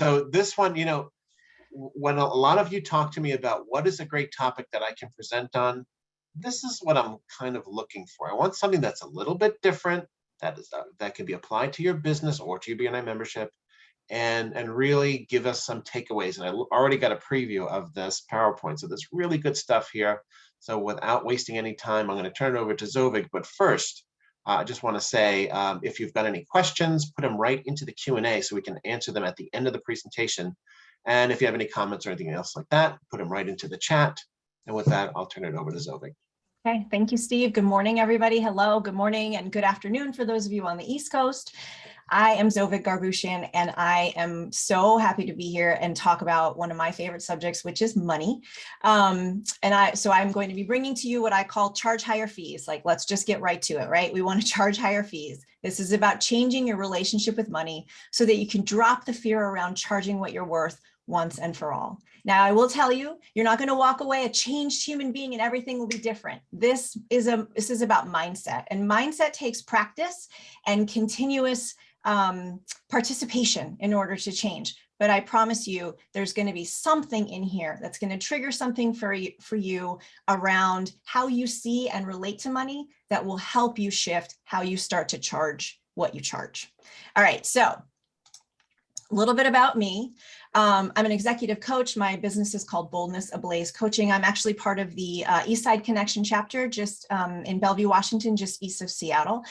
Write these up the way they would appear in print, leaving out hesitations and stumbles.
So this one, when a lot of you talk to me about what is a great topic that I can present on, this is what I'm kind of looking for. I want something that's a little bit different, that can be applied to your business or to your BNI membership, and really give us some takeaways. And I already got a preview of this PowerPoint, so there's really good stuff here. So without wasting any time, I'm going to turn it over to Zovig. But first, I just want to say, if you've got any questions, put them right into the Q&A so we can answer them at the end of the presentation. And if you have any comments or anything else like that, put them right into the chat. And with that, I'll turn it over to Zovig. Okay, thank you, Steve. Good morning, everybody. Hello, good morning, and good afternoon for those of you on the East Coast. I am Zovig Garboushian, and I am so happy to be here and talk about one of my favorite subjects, which is money. So I'm going to be bringing to you what I call charge higher fees. Like, let's just get right to it, right? We want to charge higher fees. This is about changing your relationship with money so that you can drop the fear around charging what you're worth once and for all. Now, I will tell you, you're not going to walk away a changed human being and everything will be different. This is about mindset, and mindset takes practice and continuous participation in order to change. But I promise you, there's going to be something in here that's going to trigger something for you around how you see and relate to money that will help you shift how you start to charge what you charge. All right, so a little bit about me. I'm an executive coach. My business is called Boldness Ablaze Coaching. I'm actually part of the Eastside Connection chapter, just in Bellevue, Washington, just east of Seattle.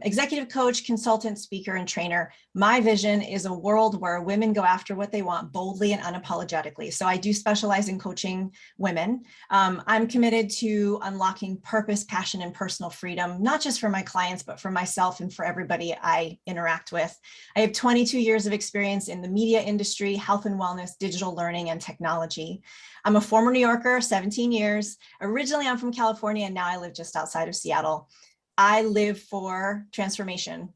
Executive coach, consultant, speaker, and trainer. My vision is a world where women go after what they want boldly and unapologetically. So I do specialize in coaching women. I'm committed to unlocking purpose, passion, and personal freedom, not just for my clients, but for myself and for everybody I interact with. I have 22 years of experience in the media industry, health and wellness, digital learning, and technology. I'm a former New Yorker, 17 years. Originally, I'm from California, and now I live just outside of Seattle. I live for transformation,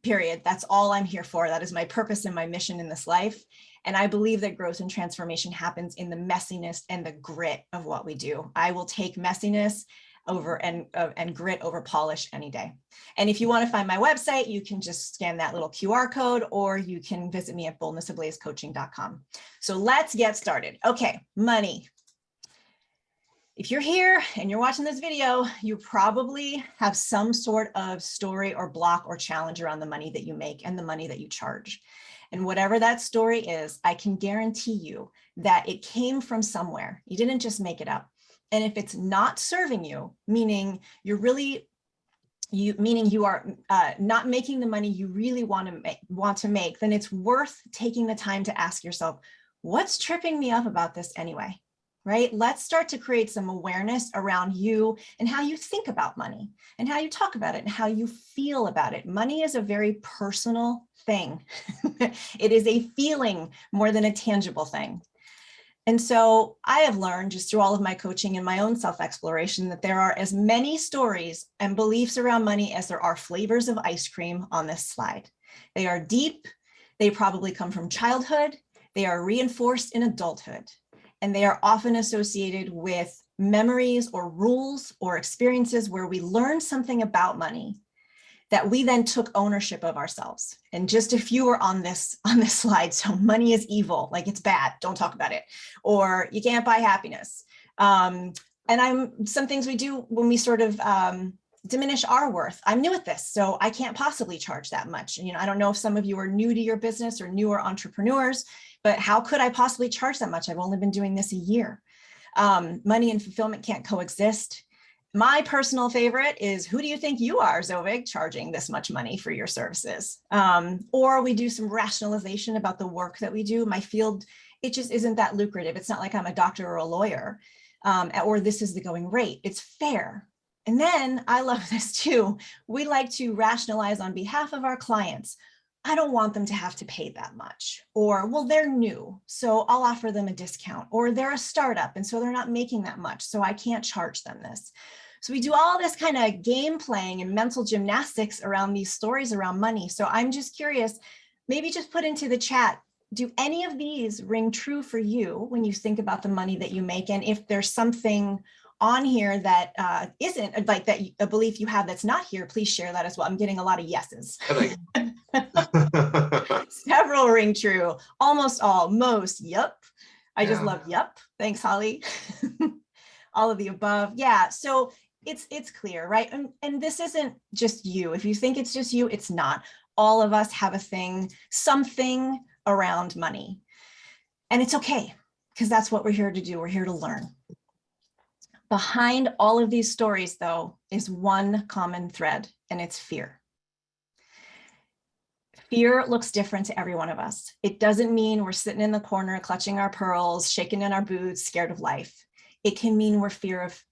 period. That's all I'm here for. That is my purpose and my mission in this life. And I believe that growth and transformation happens in the messiness and the grit of what we do. I will take messiness over and grit over polish any day. And if you want to find my website, you can just scan that little QR code, or you can visit me at boldnessablazecoaching.com. So let's get started. Okay, money. If you're here and you're watching this video, you probably have some sort of story or block or challenge around the money that you make and the money that you charge. And whatever that story is, I can guarantee you that it came from somewhere. You didn't just make it up. And if it's not serving you, meaning you are not making the money you really want to make, then it's worth taking the time to ask yourself, what's tripping me up about this anyway? Right? Let's start to create some awareness around you and how you think about money and how you talk about it and how you feel about it. Money is a very personal thing. It is a feeling more than a tangible thing. And so I have learned just through all of my coaching and my own self-exploration that there are as many stories and beliefs around money as there are flavors of ice cream on this slide. They are deep. They probably come from childhood. They are reinforced in adulthood. And they are often associated with memories or rules or experiences where we learned something about money that we then took ownership of ourselves. And just a few are on this slide. So money is evil, like it's bad, don't talk about it. Or you can't buy happiness. And some things we do when we sort of diminish our worth. I'm new at this, so I can't possibly charge that much. I don't know if some of you are new to your business or newer entrepreneurs, but how could I possibly charge that much? I've only been doing this a year. Money and fulfillment can't coexist. My personal favorite is, who do you think you are, Zovig, charging this much money for your services? Or we do some rationalization about the work that we do. My field, it just isn't that lucrative. It's not like I'm a doctor or a lawyer, or this is the going rate. It's fair. And then I love this too. We like to rationalize on behalf of our clients. I don't want them to have to pay that much. Or, well, they're new, so I'll offer them a discount. Or they're a startup, and so they're not making that much, so I can't charge them this. So we do all this kind of game playing and mental gymnastics around these stories around money. So I'm just curious, maybe just put into the chat, do any of these ring true for you when you think about the money that you make? And if there's something on here that isn't like that, a belief you have that's not here, please share that as well. I'm getting a lot of yeses. Several ring true, almost all, most, yep. I just love yep. Thanks, Holly. All of the above. Yeah. So it's clear, right? And this isn't just you. If you think it's just you, it's not. All of us have a thing, something around money. And it's okay, because that's what we're here to do. We're here to learn. Behind all of these stories, though, is one common thread, and it's fear. Fear looks different to every one of us. It doesn't mean we're sitting in the corner, clutching our pearls, shaking in our boots, scared of life. It can mean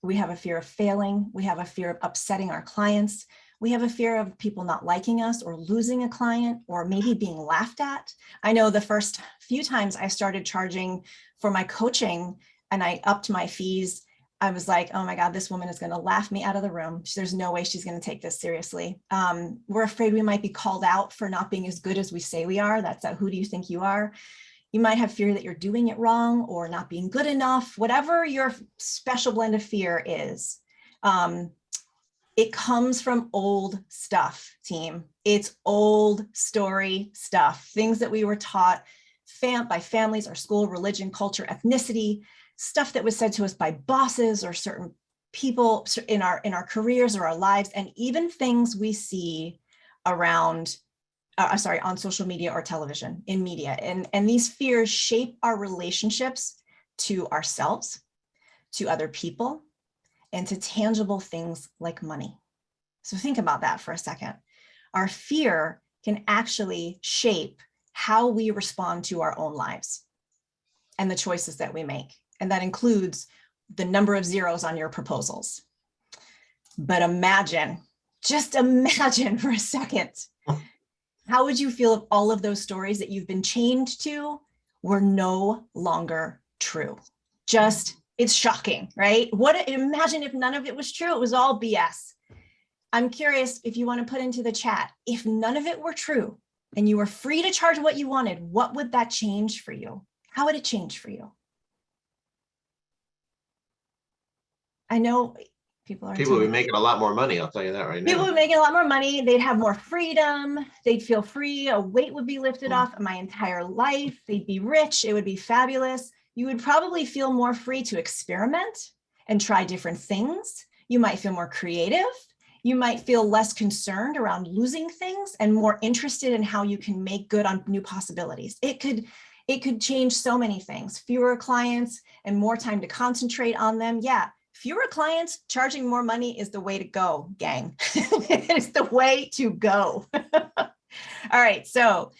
we have a fear of failing. We have a fear of upsetting our clients. We have a fear of people not liking us or losing a client or maybe being laughed at. I know the first few times I started charging for my coaching and I upped my fees, I was like, oh my God, this woman is going to laugh me out of the room. There's no way she's going to take this seriously. We're afraid we might be called out for not being as good as we say we are. That's who do you think you are? You might have fear that you're doing it wrong or not being good enough, whatever your special blend of fear is. It comes from old stuff, team. It's old story stuff, things that we were taught by families, our school, religion, culture, ethnicity, stuff that was said to us by bosses or certain people in our careers or our lives, and even things we see around, on social media or television, in media. And these fears shape our relationships to ourselves, to other people, and to tangible things like money. So think about that for a second. Our fear can actually shape how we respond to our own lives and the choices that we make. And that includes the number of zeros on your proposals. But just imagine for a second, how would you feel if all of those stories that you've been chained to were no longer true? It's shocking, right? Imagine if none of it was true, it was all BS. I'm curious if you want to put into the chat, if none of it were true and you were free to charge what you wanted, what would that change for you? How would it change for you? I know people would be making a lot more money. I'll tell you that right now. People would be making a lot more money. They'd have more freedom. They'd feel free. A weight would be lifted off my entire life. They'd be rich. It would be fabulous. You would probably feel more free to experiment and try different things. You might feel more creative. You might feel less concerned around losing things and more interested in how you can make good on new possibilities. It could change so many things. Fewer clients and more time to concentrate on them. Yeah. Fewer clients, charging more money is the way to go, gang. It's the way to go. All right, so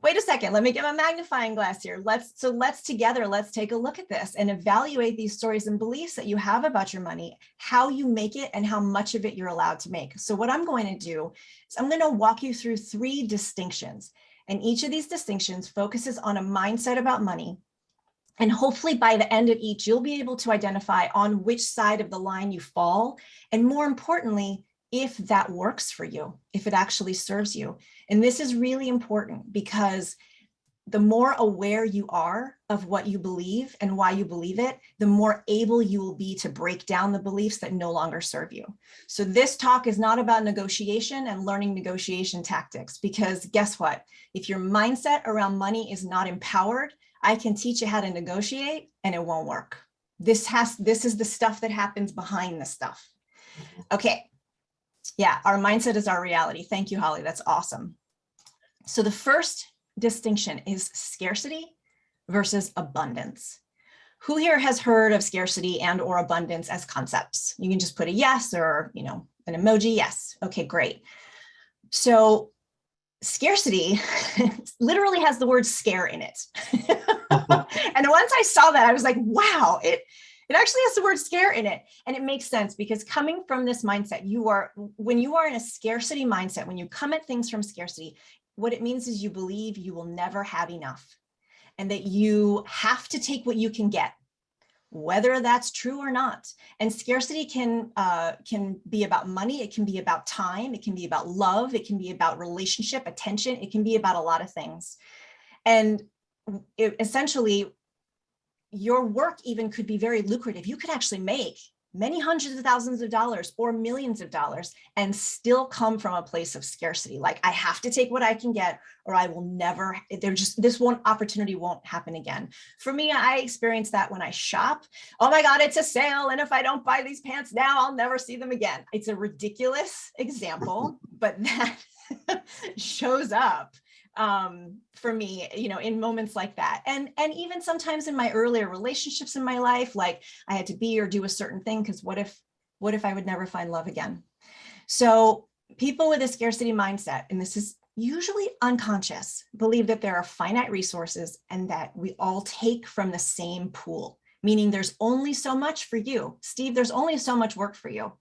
wait a second. Let me get my magnifying glass here. Let's take a look at this and evaluate these stories and beliefs that you have about your money, how you make it and how much of it you're allowed to make. So what I'm going to do is I'm going to walk you through 3 distinctions, and each of these distinctions focuses on a mindset about money. And hopefully by the end of each, you'll be able to identify on which side of the line you fall. And more importantly, if that works for you, if it actually serves you. And this is really important because the more aware you are of what you believe and why you believe it, the more able you will be to break down the beliefs that no longer serve you. So this talk is not about negotiation and learning negotiation tactics, because guess what? If your mindset around money is not empowered, I can teach you how to negotiate and it won't work. This is the stuff that happens behind the stuff. Okay. Yeah, our mindset is our reality. Thank you, Holly. That's awesome. So the first distinction is scarcity versus abundance. Who here has heard of scarcity and or abundance as concepts? You can just put a yes or, an emoji. Yes. Okay, great. So scarcity literally has the word scare in it. And once I saw that, I was like, wow, it actually has the word scare in it. And it makes sense because coming from this mindset, when you are in a scarcity mindset, when you come at things from scarcity, what it means is you believe you will never have enough and that you have to take what you can get, whether that's true or not. And scarcity can be about money. It can be about time. It can be about love. It can be about relationship, attention. It can be about a lot of things. And essentially, your work even could be very lucrative. You could actually make many hundreds of thousands of dollars or millions of dollars and still come from a place of scarcity. Like, I have to take what I can get, or I will never, this opportunity won't happen again. For me, I experience that when I shop. Oh my God, it's a sale. And if I don't buy these pants now, I'll never see them again. It's a ridiculous example, but that shows up for me, in moments like that. And even sometimes in my earlier relationships in my life, like I had to be or do a certain thing, because what if I would never find love again? So people with a scarcity mindset, and this is usually unconscious, believe that there are finite resources and that we all take from the same pool, meaning there's only so much for you. Steve, there's only so much work for you.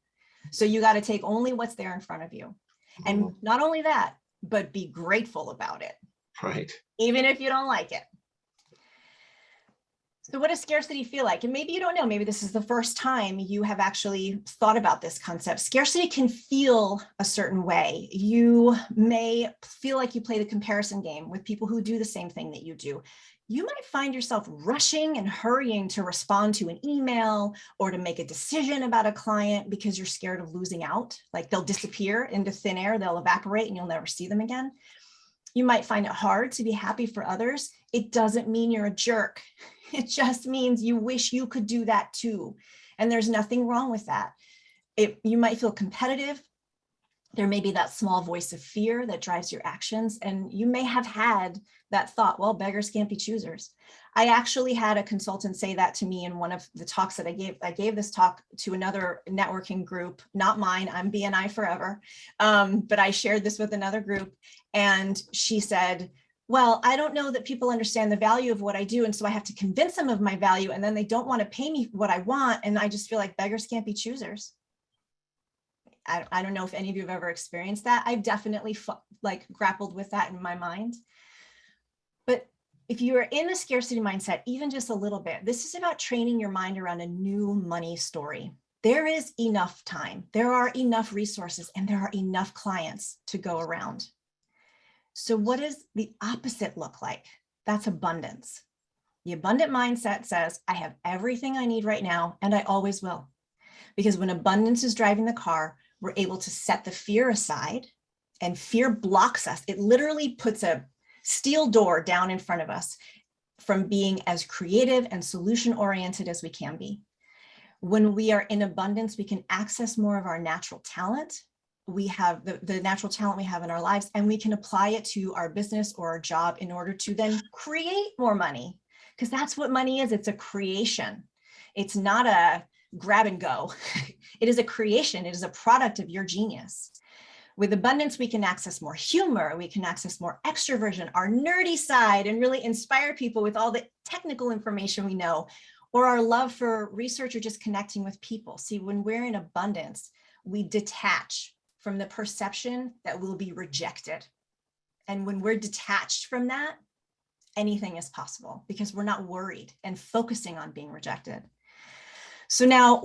So you got to take only what's there in front of you. And not only that, but be grateful about it. Right. Even if you don't like it. So what does scarcity feel like? And maybe you don't know, maybe this is the first time you have actually thought about this concept. Scarcity can feel a certain way. You may feel like you play the comparison game with people who do the same thing that you do. You might find yourself rushing and hurrying to respond to an email or to make a decision about a client because you're scared of losing out. Like, they'll disappear into thin air, they'll evaporate, and you'll never see them again. You might find it hard to be happy for others. It doesn't mean you're a jerk. It just means you wish you could do that too. And there's nothing wrong with that. You might feel competitive. There may be that small voice of fear that drives your actions. And you may have had that thought, well, beggars can't be choosers. I actually had a consultant say that to me in one of the talks that I gave. I gave this talk to another networking group, not mine. I'm BNI forever. But I shared this with another group. And she said, well, I don't know that people understand the value of what I do. And so I have to convince them of my value. And then they don't want to pay me what I want. And I just feel like beggars can't be choosers. I don't know if any of you have ever experienced that. I've definitely grappled with that in my mind. But if you are in the scarcity mindset, even just a little bit, this is about training your mind around a new money story. There is enough time, there are enough resources, and there are enough clients to go around. So what does the opposite look like? That's abundance. The abundant mindset says, I have everything I need right now, and I always will. Because when abundance is driving the car, we're able to set the fear aside, and fear blocks us. It literally puts a steel door down in front of us from being as creative and solution-oriented as we can be. When we are in abundance, we can access more of our natural talent. We have the natural talent we have in our lives, and we can apply it to our business or our job in order to then create more money. Because that's what money is. It's a creation. It's not a grab and go. It is a creation. It is a product of your genius. With abundance, we can access more humor. We can access more extroversion, our nerdy side, and really inspire people with all the technical information we know, or our love for research or just connecting with people. See, when we're in abundance, we detach from the perception that we'll be rejected. And when we're detached from that, anything is possible because we're not worried and focusing on being rejected. So now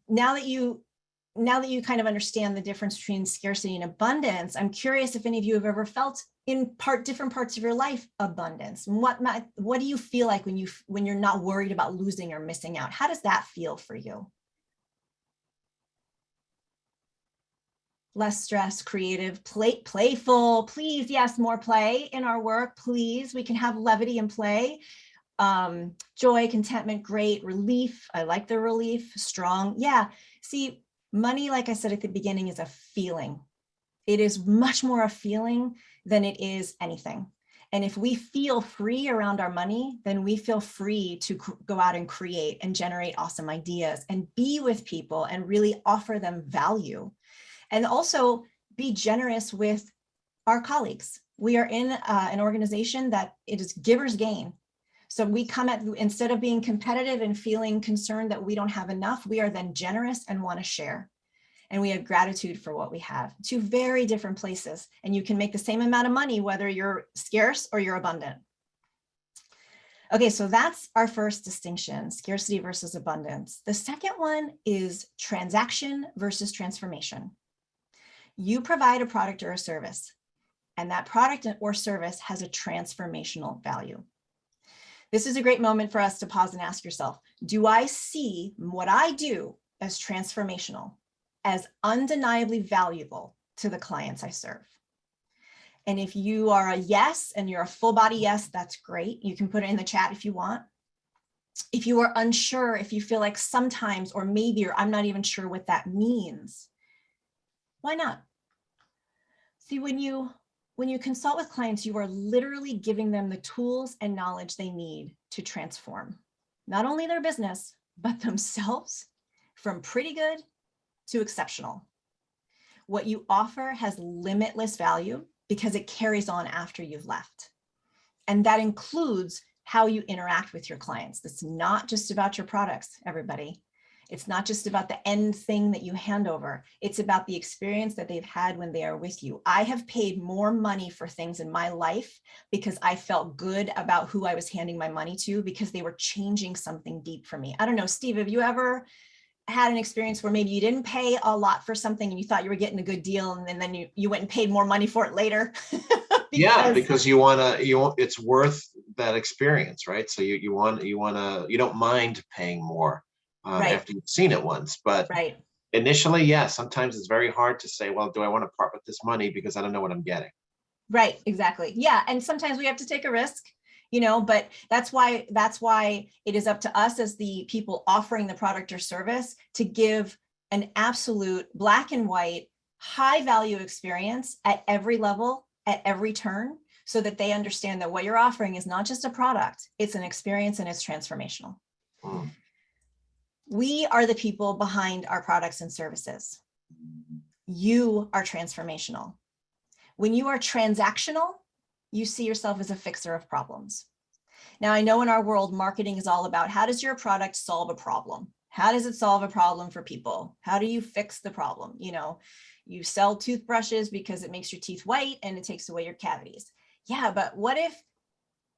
now that you kind of understand the difference between scarcity and abundance, I'm curious if any of you have ever felt in different parts of your life abundance. And what do you feel like when you're not worried about losing or missing out? How does that feel for you? Less stress, creative, playful. Please, yes, more play in our work, please. We can have levity and play. Joy, contentment, great. Relief, I like the relief. Strong, yeah. See, money, like I said at the beginning, is a feeling. It is much more a feeling than it is anything. And if we feel free around our money, then we feel free to go out and create and generate awesome ideas and be with people and really offer them value. And also be generous with our colleagues. We are in an organization that it is givers gain. So we come at, instead of being competitive and feeling concerned that we don't have enough, we are then generous and want to share. And we have gratitude for what we have. Two very different places. And you can make the same amount of money, whether you're scarce or you're abundant. Okay, so that's our first distinction, scarcity versus abundance. The second one is transaction versus transformation. You provide a product or a service, and that product or service has a transformational value. This is a great moment for us to pause and ask yourself, do I see what I do as transformational, as undeniably valuable to the clients I serve? And if you are a yes and you're a full body yes, that's great. You can put it in the chat if you want. If you are unsure, if you feel like sometimes or maybe, or I'm not even sure what that means, why not? See, when you consult with clients, you are literally giving them the tools and knowledge they need to transform not only their business, but themselves from pretty good to exceptional. What you offer has limitless value because it carries on after you've left. And that includes how you interact with your clients. It's not just about your products, everybody. It's not just about the end thing that you hand over. It's about the experience that they've had when they are with you. I have paid more money for things in my life because I felt good about who I was handing my money to because they were changing something deep for me. I don't know, Steve, have you ever had an experience where maybe you didn't pay a lot for something and you thought you were getting a good deal and then you went and paid more money for it later? Because you want it's worth that experience, right? So you don't mind paying more Right. after you've seen it once, but Right. initially, yeah, sometimes it's very hard to say, well, do I want to part with this money because I don't know what I'm getting? Right, exactly. Yeah, and sometimes we have to take a risk, but that's why it is up to us as the people offering the product or service to give an absolute black and white, high value experience at every level, at every turn, so that they understand that what you're offering is not just a product, it's an experience and it's transformational. Mm. We are the people behind our products and services. You are transformational. When you are transactional, you see yourself as a fixer of problems. Now, I know in our world, marketing is all about how does your product solve a problem? How does it solve a problem for people? How do you fix the problem? You sell toothbrushes because it makes your teeth white and it takes away your cavities. Yeah, but what if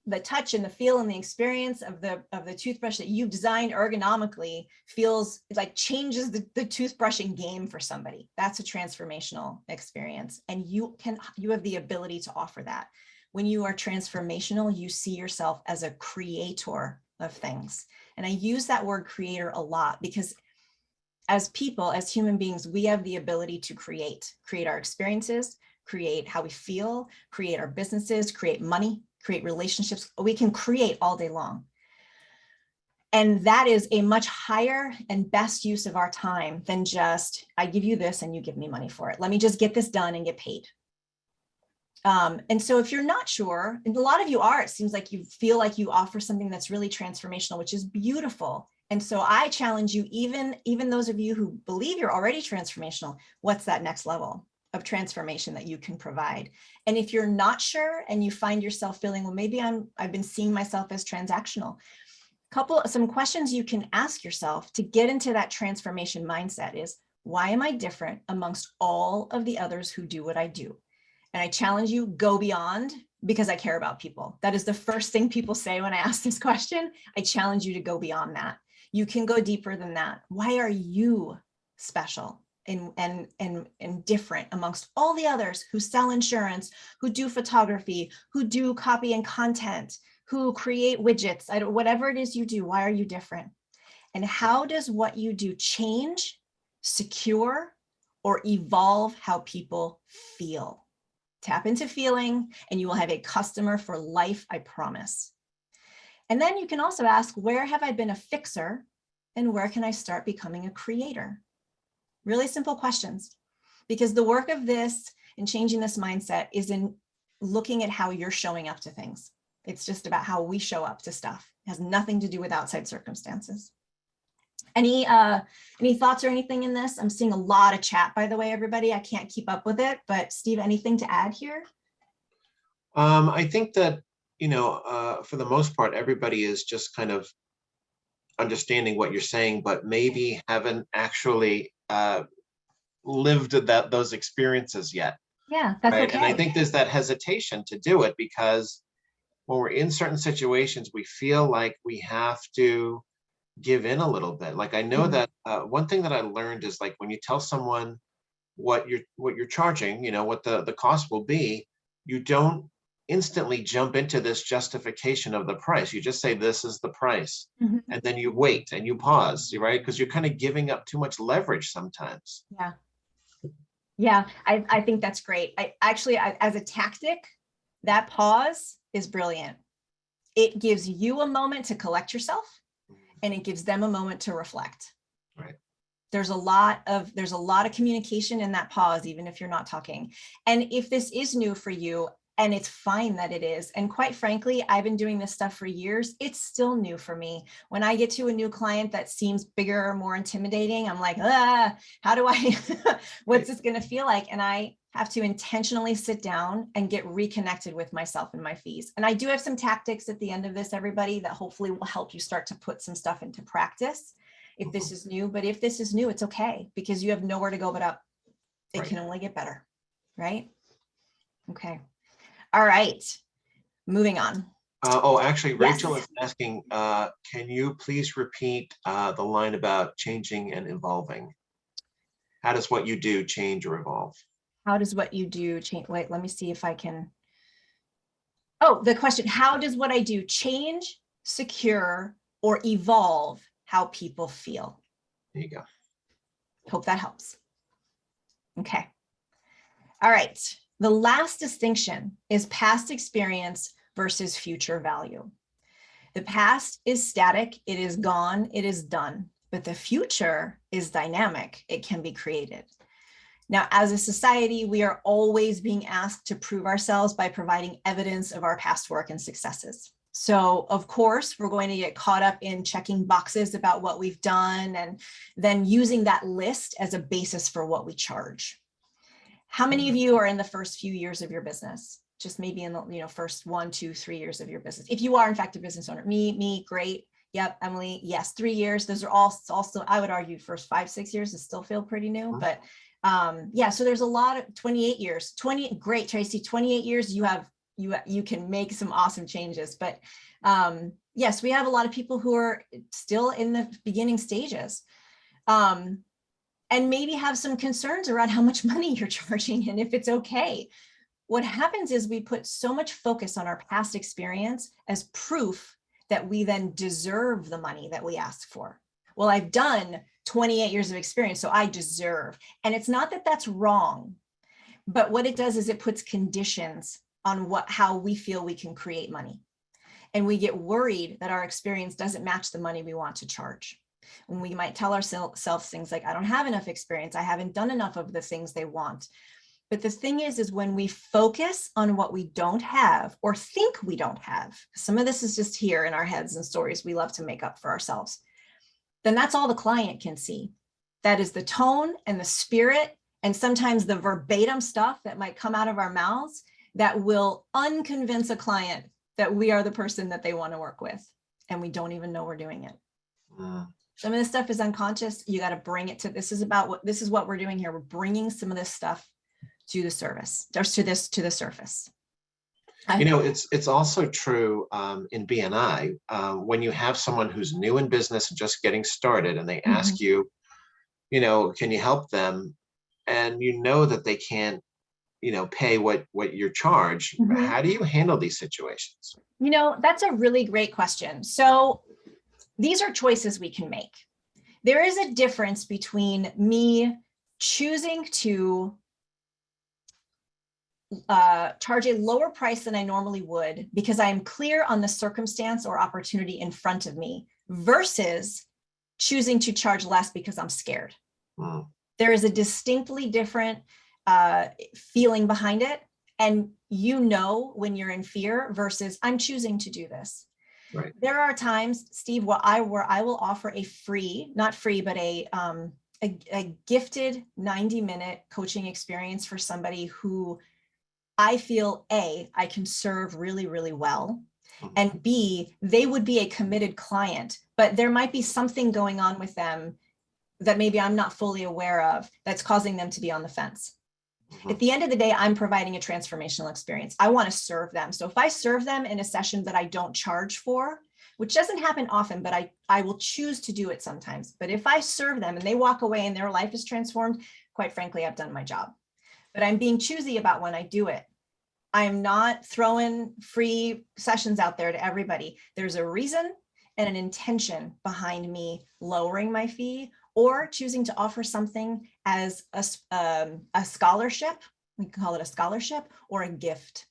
the touch and the feel and the experience of the toothbrush that you've designed ergonomically feels like changes the toothbrushing game for somebody? That's a transformational experience. And you have the ability to offer that. When you are transformational, you see yourself as a creator of things. And I use that word creator a lot because as people, as human beings, we have the ability to create our experiences, create how we feel, create our businesses, create money, create relationships. We can create all day long. And that is a much higher and best use of our time than just, I give you this and you give me money for it. Let me just get this done and get paid. And so if you're not sure, and a lot of you are, it seems like you feel like you offer something that's really transformational, which is beautiful. And so I challenge you, even those of you who believe you're already transformational, what's that next level of transformation that you can provide? And if you're not sure and you find yourself feeling, well, maybe I've been seeing myself as transactional, some questions you can ask yourself to get into that transformation mindset is, why am I different amongst all of the others who do what I do? And I challenge you, go beyond, because I care about people. That is the first thing people say when I ask this question. I challenge you to go beyond that. You can go deeper than that. Why are you special and different amongst all the others who sell insurance, who do photography, who do copy and content, who create widgets, whatever it is you do? Why are you different? And how does what you do change, secure, or evolve how people feel? Tap into feeling and you will have a customer for life, I promise. And then you can also ask, where have I been a fixer and where can I start becoming a creator? Really simple questions, because the work of this and changing this mindset is in looking at how you're showing up to things. It's just about how we show up to stuff. It has nothing to do with outside circumstances. Any thoughts or anything in this? I'm seeing a lot of chat, by the way, everybody. I can't keep up with it, but Steve, anything to add here? I think that, for the most part, everybody is just kind of understanding what you're saying, but maybe haven't actually lived those experiences yet. Yeah, that's right. okay. And I think there's that hesitation to do it because when we're in certain situations, we feel like we have to give in a little bit. Like I know that one thing that I learned is like when you tell someone what you're charging, what the cost will be, you don't instantly jump into this justification of the price. You just say, this is the price. Mhm. And then you wait and you pause, right? Because you're kind of giving up too much leverage sometimes. Yeah. Yeah, I think that's great. As a tactic, that pause is brilliant. It gives you a moment to collect yourself, and it gives them a moment to reflect. Right. There's a lot of communication in that pause, even if you're not talking. And if this is new for you, and it's fine that it is, and quite frankly, I've been doing this stuff for years, it's still new for me. When I get to a new client that seems bigger or more intimidating, I'm like, how do I, what's this gonna feel like? And I have to intentionally sit down and get reconnected with myself and my fees. And I do have some tactics at the end of this, everybody, that hopefully will help you start to put some stuff into practice if this is new. But if this is new, it's okay, because you have nowhere to go but up. It can only get better, right? Okay. All right, moving on. Actually, Rachel Yes. is asking, can you please repeat the line about changing and evolving? How does what you do change or evolve? How does what you do change? Wait, let me see if I can. Oh, the question, how does what I do change, secure, or evolve how people feel? There you go. Hope that helps. Okay. All right. The last distinction is past experience versus future value. The past is static. It is gone. It is done. But the future is dynamic. It can be created. Now, as a society, we are always being asked to prove ourselves by providing evidence of our past work and successes. So, of course, we're going to get caught up in checking boxes about what we've done and then using that list as a basis for what we charge. How many of you are in the first few years of your business? Just maybe in the first 1, 2, 3 years of your business. If you are in fact a business owner, me, great. Yep, Emily, yes, 3 years. Those are all also, I would argue, first 5, 6 years is still feel pretty new, but yeah. So there's a lot of 28 years. Great, Tracy. 28 years. You can make some awesome changes, but yes, we have a lot of people who are still in the beginning stages. And maybe have some concerns around how much money you're charging and if it's okay. What happens is we put so much focus on our past experience as proof that we then deserve the money that we ask for. Well, I've done 28 years of experience, so I deserve. And it's not that that's wrong, but what it does is it puts conditions on how we feel we can create money. And we get worried that our experience doesn't match the money we want to charge. And we might tell ourselves things like, I don't have enough experience. I haven't done enough of the things they want. But the thing is when we focus on what we don't have or think we don't have, some of this is just here in our heads and stories we love to make up for ourselves, then that's all the client can see. That is the tone and the spirit, and sometimes the verbatim stuff that might come out of our mouths that will unconvince a client that we are the person that they want to work with. And we don't even know we're doing it. Some of this stuff is unconscious. You got to bring it to, this is what we're doing here. We're bringing some of this stuff to the service, or to the surface. It's also true in BNI when you have someone who's new in business and just getting started, and they ask you, can you help them? And that they can't, pay what you're charged. How do you handle these situations? That's a really great question. So these are choices we can make. There is a difference between me choosing to charge a lower price than I normally would because I am clear on the circumstance or opportunity in front of me versus choosing to charge less because I'm scared. There is a distinctly different feeling behind it. And when you're in fear versus I'm choosing to do this. Right. There are times, Steve, where I will offer a free, not free, but a gifted 90-minute coaching experience for somebody who I feel I can serve really, really well, and B, they would be a committed client, but there might be something going on with them that maybe I'm not fully aware of that's causing them to be on the fence. At the end of the day, I'm providing a transformational experience. I want to serve them. So if I serve them in a session that I don't charge for, which doesn't happen often, but I will choose to do it sometimes. But if I serve them and they walk away and their life is transformed, quite frankly, I've done my job. But I'm being choosy about when I do it. I'm not throwing free sessions out there to everybody. There's a reason and an intention behind me lowering my fee or choosing to offer something as a scholarship. We can call it a scholarship or a gift.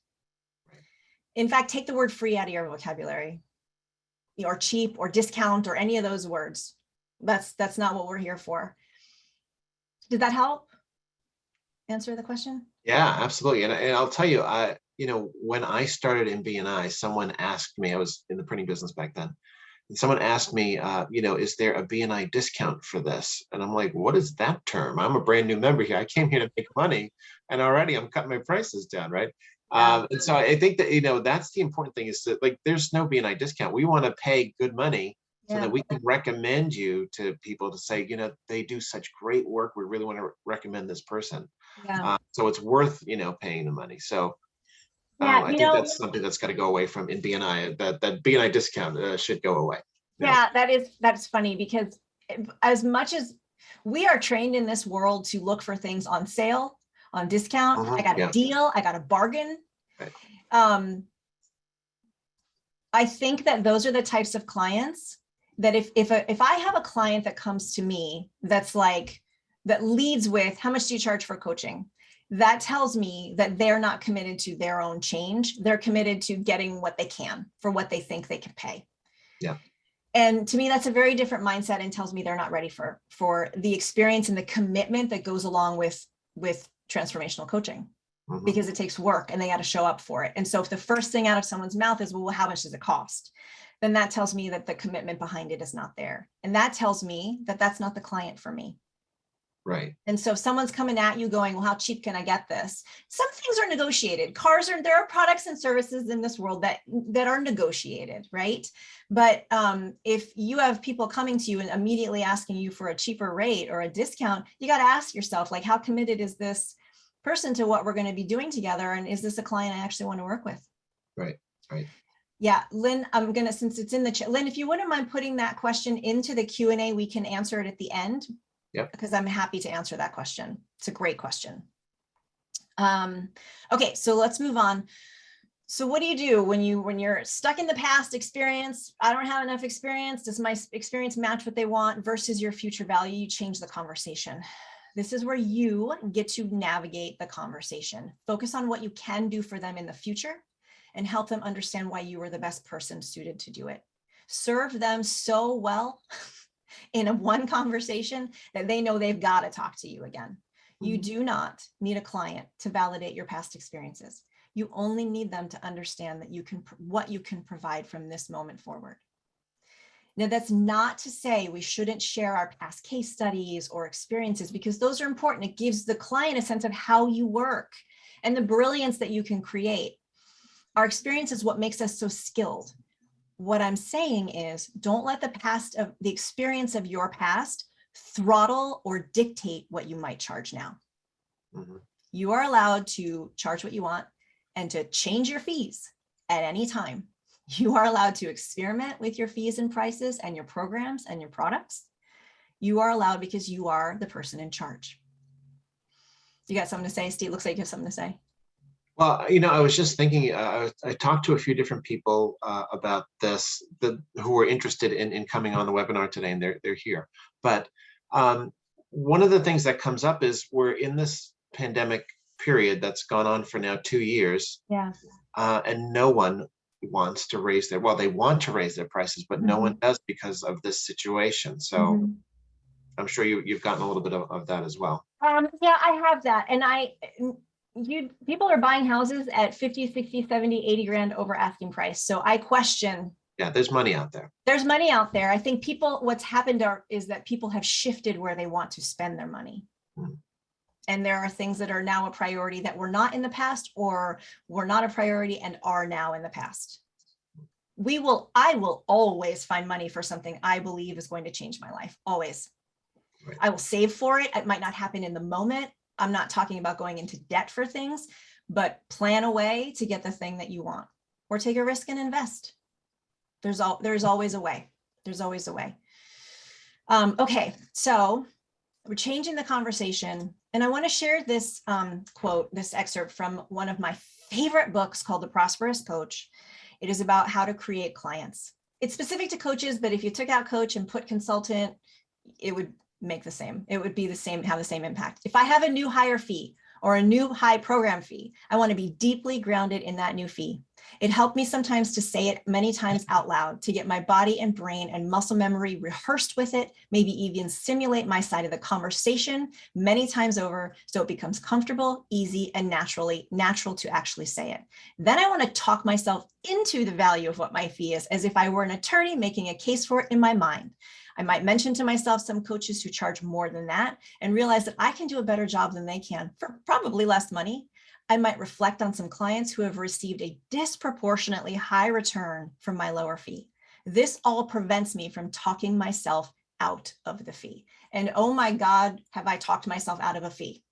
In fact, take the word free out of your vocabulary, or cheap or discount or any of those words. That's not what we're here for. Did that help answer the question? Yeah, absolutely. And I'll tell you, when I started in BNI, someone asked me, I was in the printing business back then, and someone asked me, is there a BNI discount for this? And I'm like, what is that term? I'm a brand new member here. I came here to make money, and already I'm cutting my prices down, right? Yeah. And so I think that, that's the important thing is that, like, there's no BNI discount. We want to pay good money so that we can recommend you to people to say, they do such great work. We really want to recommend this person. Yeah. So it's worth, paying the money. So Yeah, I think that's something that's got to go away from in BNI. That BNI discount should go away. Yeah, that's funny, because as much as we are trained in this world to look for things on sale, on discount, I got a deal, I got a bargain. Right. I think that those are the types of clients that if I have a client that comes to me that's like, that leads with, how much do you charge for coaching? That tells me that they're not committed to their own change. They're committed to getting what they can for what they think they can pay. Yeah. And to me, that's a very different mindset, and tells me they're not ready for the experience and the commitment that goes along with transformational coaching, because it takes work and they got to show up for it. And so if the first thing out of someone's mouth is, well, how much does it cost? Then that tells me that the commitment behind it is not there. And that tells me that that's not the client for me. Right. And so if someone's coming at you going, well, how cheap can I get this? Some things are negotiated. There are products and services in this world that are negotiated, right? But if you have people coming to you and immediately asking you for a cheaper rate or a discount, you got to ask yourself, like, how committed is this person to what we're going to be doing together? And is this a client I actually want to work with? Right. Right. Yeah, Lynn, since it's in the chat, Lynn, if you wouldn't mind putting that question into the Q&A, we can answer it at the end. Yep. Because I'm happy to answer that question. It's a great question. Okay, so let's move on. So what do you do when you're stuck in the past experience? I don't have enough experience. Does my experience match what they want versus your future value? You change the conversation. This is where you get to navigate the conversation. Focus on what you can do for them in the future and help them understand why you are the best person suited to do it. Serve them so well in one conversation that they know they've got to talk to you again. You do not need a client to validate your past experiences. You only need them to understand that what you can provide from this moment forward. Now, that's not to say we shouldn't share our past case studies or experiences, because those are important. It gives the client a sense of how you work and the brilliance that you can create. Our experience is what makes us so skilled. What I'm saying is, don't let the experience of your past throttle or dictate what you might charge now. You are allowed to charge what you want and to change your fees at any time. You are allowed to experiment with your fees and prices and your programs and your products. You are allowed, because you are the person in charge. You got something to say, Steve? Looks like you have something to say. Well, I was just thinking, I talked to a few different people about this, who were interested in coming on the webinar today, and they're here. But one of the things that comes up is we're in this pandemic period that's gone on for now 2 years. Yeah. And no one wants to raise they want to raise their prices, but no one does because of this situation. So I'm sure you've gotten a little bit of that as well. Yeah, I have that. And people are buying houses at 50, 60, 70, 80 grand over asking price. So I question. Yeah, there's money out there. There's money out there. I think what's happened is that people have shifted where they want to spend their money. And there are things that are now a priority that were not in the past, or were not a priority and are now in the past. I will always find money for something I believe is going to change my life. Always. Right. I will save for it. It might not happen in the moment. I'm not talking about going into debt for things, but plan a way to get the thing that you want, or take a risk and invest. There's always a way. There's always a way. Okay, so we're changing the conversation. And I want to share this quote, this excerpt from one of my favorite books called The Prosperous Coach. It is about how to create clients. It's specific to coaches, but if you took out coach and put consultant, it would make the same. It would be the same, have the same impact. If I have a new higher fee or a new high program fee, I want to be deeply grounded in that new fee. It helped me sometimes to say it many times out loud, to get my body and brain and muscle memory rehearsed with it, maybe even simulate my side of the conversation many times over, so it becomes comfortable, easy, and natural to actually say it. Then I want to talk myself into the value of what my fee is, as if I were an attorney making a case for it in my mind. I might mention to myself some coaches who charge more than that and realize that I can do a better job than they can for probably less money. I might reflect on some clients who have received a disproportionately high return from my lower fee. This all prevents me from talking myself out of the fee. And oh my God, have I talked myself out of a fee?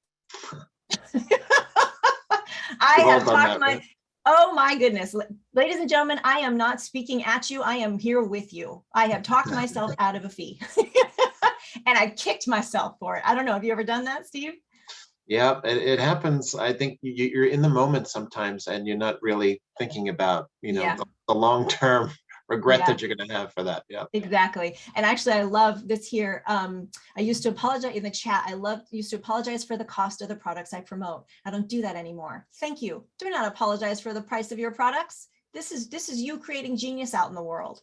I have talked oh my goodness. Ladies and gentlemen, I am not speaking at you. I am here with you. I have talked myself out of a fee and I kicked myself for it. I don't know. Have you ever done that, Steve? Yeah, it happens. I think you're in the moment sometimes and you're not really thinking about, the long-term regret that you're going to have for that. Yeah, exactly. And actually, I love this here. I used to apologize in the chat. Used to apologize for the cost of the products I promote. I don't do that anymore. Thank you. Do not apologize for the price of your products. This is you creating genius out in the world.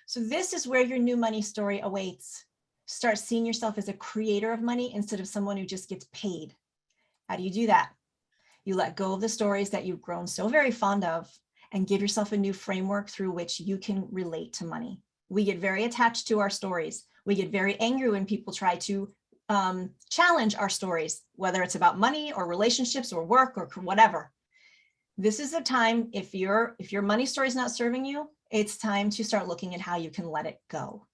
So this is where your new money story awaits. Start seeing yourself as a creator of money instead of someone who just gets paid. How do you do that? You let go of the stories that you've grown so very fond of and give yourself a new framework through which you can relate to money. We get very attached to our stories. We get very angry when people try to challenge our stories, whether it's about money or relationships or work or whatever. This is a time, if your money story is not serving you, it's time to start looking at how you can let it go.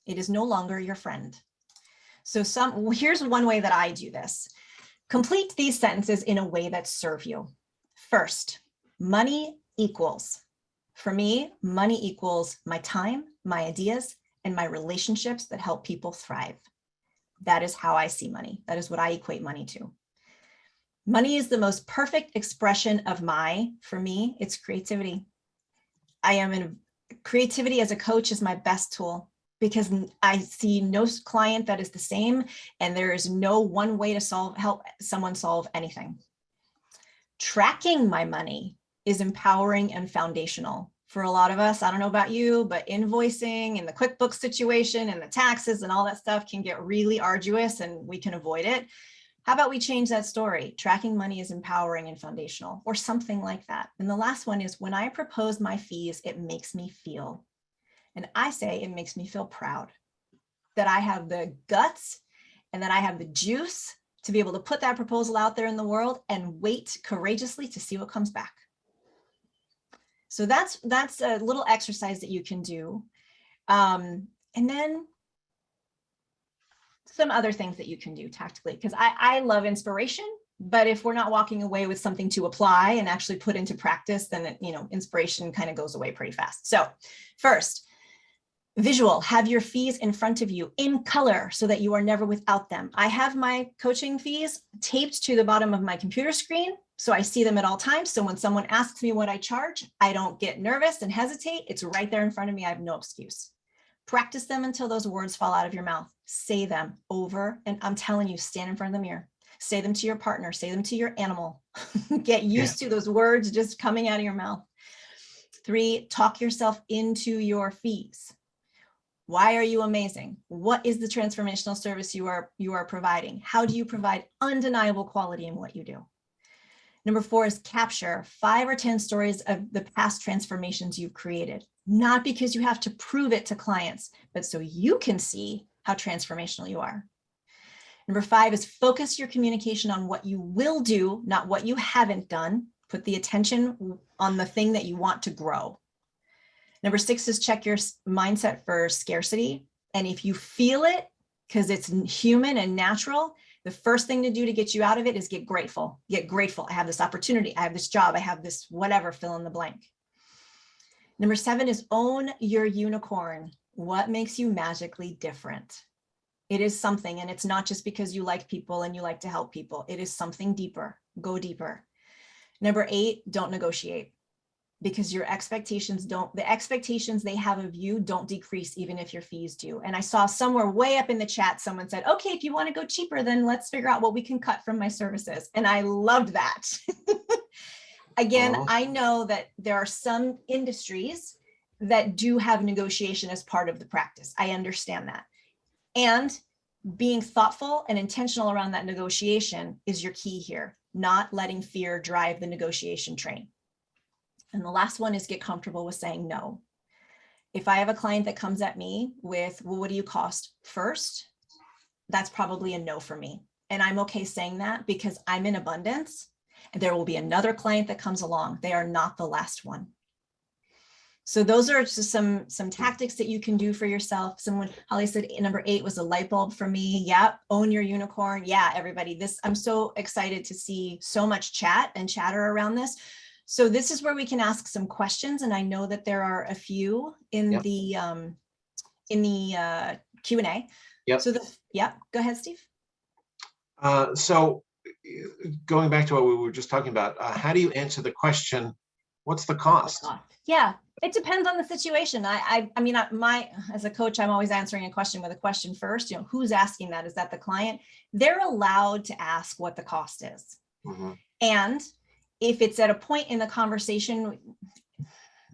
It is no longer your friend. So here's one way that I do this. Complete these sentences in a way that serve you. First, money equals. For me, money equals my time, my ideas, and my relationships that help people thrive. That is how I see money. That is what I equate money to. Money is the most perfect expression of for me, it's creativity. Creativity as a coach is my best tool, because I see no client that is the same, and there is no one way to help someone solve anything. Tracking my money is empowering and foundational. For a lot of us, I don't know about you, but invoicing and the QuickBooks situation and the taxes and all that stuff can get really arduous and we can avoid it. How about we change that story? Tracking money is empowering and foundational, or something like that. And the last one is, when I propose my fees, it makes me feel. And I say it makes me feel proud that I have the guts and that I have the juice to be able to put that proposal out there in the world and wait courageously to see what comes back. So that's a little exercise that you can do. And then some other things that you can do tactically, because I love inspiration, but if we're not walking away with something to apply and actually put into practice, then inspiration kind of goes away pretty fast. So first, visual, have your fees in front of you in color so that you are never without them. I have my coaching fees taped to the bottom of my computer screen, so I see them at all times. So when someone asks me what I charge, I don't get nervous and hesitate. It's right there in front of me. I have no excuse. Practice them until those words fall out of your mouth. Say them over, and I'm telling you, stand in front of the mirror. Say them to your partner, say them to your animal. Get used to those words just coming out of your mouth. 3, talk yourself into your fees. Why are you amazing? What is the transformational service you are providing? How do you provide undeniable quality in what you do? Number 4 is capture 5 or 10 stories of the past transformations you've created, not because you have to prove it to clients, but so you can see how transformational you are. Number 5 is focus your communication on what you will do, not what you haven't done. Put the attention on the thing that you want to grow. Number 6 is check your mindset for scarcity. And if you feel it, because it's human and natural, the first thing to do to get you out of it is get grateful. Get grateful. I have this opportunity. I have this job. I have this whatever, fill in the blank. Number 7 is own your unicorn. What makes you magically different? It is something, and it's not just because you like people and you like to help people. It is something deeper. Go deeper. Number 8, don't negotiate, because the expectations they have of you don't decrease even if your fees do. And I saw somewhere way up in the chat, someone said, okay, if you want to go cheaper, then let's figure out what we can cut from my services. And I loved that. Again, I know that there are some industries that do have negotiation as part of the practice. I understand that. And being thoughtful and intentional around that negotiation is your key here, not letting fear drive the negotiation train. And the last one is get comfortable with saying no. If I have a client that comes at me with, well, what do you cost first? That's probably a no for me. And I'm okay saying that because I'm in abundance and there will be another client that comes along. They are not the last one. So those are just some tactics that you can do for yourself. Holly said number 8 was a light bulb for me. Yeah, own your unicorn. Yeah, everybody, I'm so excited to see so much chat and chatter around this. So this is where we can ask some questions. And I know that there are a few in the Q&A. Yep. So go ahead, Steve. So going back to what we were just talking about, how do you answer the question, what's the cost? Yeah, it depends on the situation. I mean, as a coach, I'm always answering a question with a question first. You know, who's asking that? Is that the client? They're allowed to ask what the cost is. Mm-hmm. And if it's at a point in the conversation,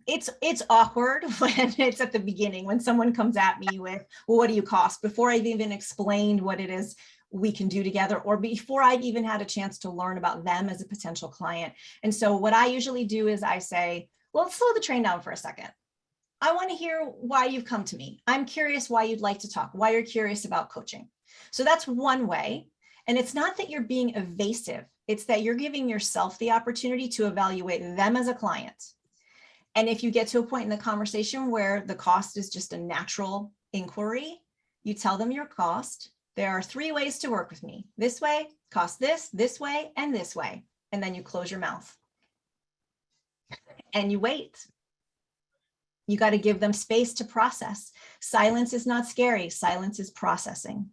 it's awkward when it's at the beginning, when someone comes at me with, well, what do you cost? Before I've even explained what it is we can do together, or before I've even had a chance to learn about them as a potential client. And so what I usually do is I say, well, let's slow the train down for a second. I want to hear why you've come to me. I'm curious why you'd like to talk, why you're curious about coaching. So that's one way. And it's not that you're being evasive. It's that you're giving yourself the opportunity to evaluate them as a client. And if you get to a point in the conversation where the cost is just a natural inquiry, you tell them your cost. There are 3 ways to work with me. This way, cost this way, and this way. And then you close your mouth. And you wait. You got to give them space to process. Silence is not scary. Silence is processing.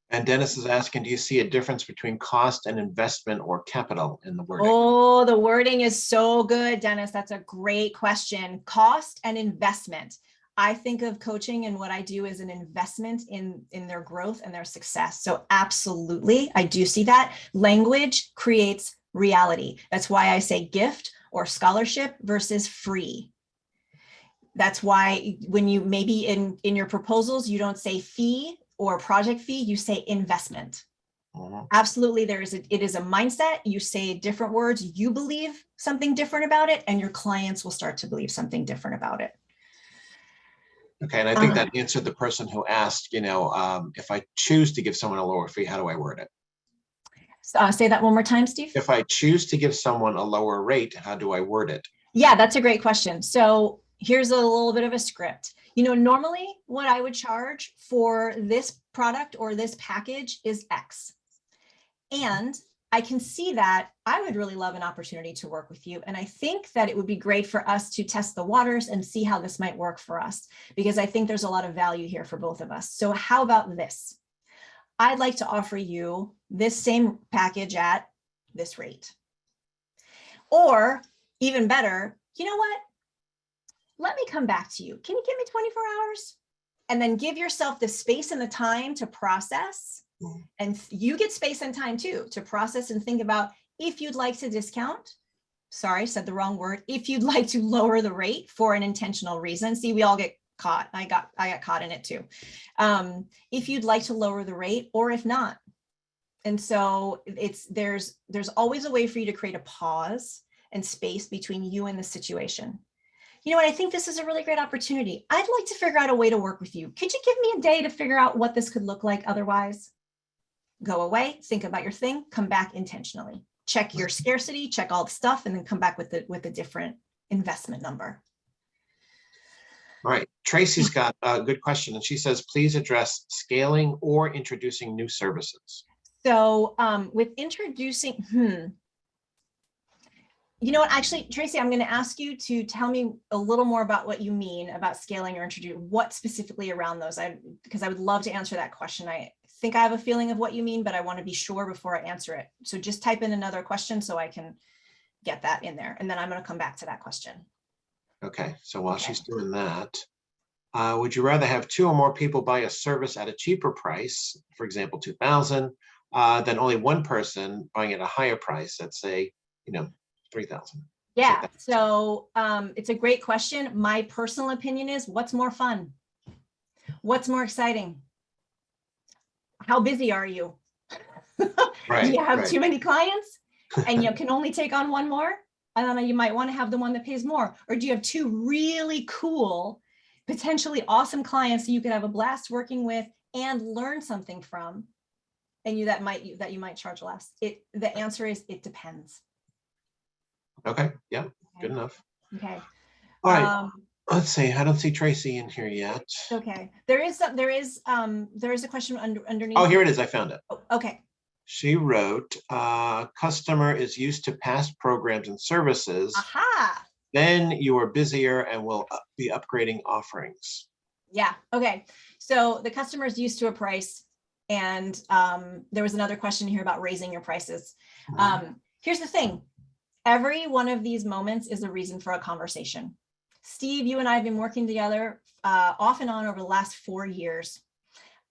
And Dennis is asking, do you see a difference between cost and investment or capital in the wording? Oh, the wording is so good, Dennis. That's a great question. Cost and investment. I think of coaching and what I do as an investment in their growth and their success. So absolutely, I do see that. Language creates reality. That's why I say gift or scholarship versus free. That's why when you maybe in your proposals, you don't say fee or project fee, you say investment. Uh-huh. Absolutely, it is a mindset. You say different words, you believe something different about it, and your clients will start to believe something different about it. Okay, and I think that answered the person who asked, if I choose to give someone a lower fee, how do I word it? Say that one more time, Steve. If I choose to give someone a lower rate, how do I word it? Yeah, that's a great question. So here's a little bit of a script. Normally what I would charge for this product or this package is X. And I can see that I would really love an opportunity to work with you. And I think that it would be great for us to test the waters and see how this might work for us, because I think there's a lot of value here for both of us. So how about this? I'd like to offer you this same package at this rate. Or even better, you know what? Let me come back to you. Can you give me 24 hours? And then give yourself the space and the time to process. And you get space and time too, to process and think about if you'd like to discount. Sorry, said the wrong word. If you'd like to lower the rate for an intentional reason. See, we all get caught. I got caught in it too. If you'd like to lower the rate, or if not. And so there's always a way for you to create a pause and space between you and the situation. You know what? I think this is a really great opportunity. I'd like to figure out a way to work with you. Could you give me a day to figure out what this could look like otherwise? Go away, think about your thing, come back intentionally. Check your scarcity, check all the stuff, and then come back with a different investment number. All right, Tracy's got a good question, and she says, please address scaling or introducing new services. So with introducing, You know what, actually, Tracy, I'm going to ask you to tell me a little more about what you mean about scaling or introduce, what specifically around those, because I would love to answer that question. I think I have a feeling of what you mean, but I want to be sure before I answer it. So just type in another question so I can get that in there. And then I'm going to come back to that question. Okay, so while she's doing that, would you rather have 2 or more people buy a service at a cheaper price, for example, 2,000, than only one person buying at a higher price, let's say, 3,000? Yeah, so it's a great question. My personal opinion is, what's more fun? What's more exciting? How busy are you? Right, do you have right. too many clients and you can only take on one more? And then you might want to have the one that pays more. Or do you have 2 really cool, potentially awesome clients that you could have a blast working with and learn something from, and you might charge less? The answer is, it depends. Okay, yeah, good enough. Okay. All right. Let's see. I don't see Tracy in here yet. Okay. There is a question underneath. Oh, here it is. I found it. Oh, okay. She wrote, customer is used to past programs and services. Aha. Then you are busier and will be upgrading offerings. Yeah. Okay. So the customer is used to a price, and there was another question here about raising your prices. Here's the thing. Every one of these moments is a reason for a conversation. Steve, you and I have been working together off and on over the last 4 years.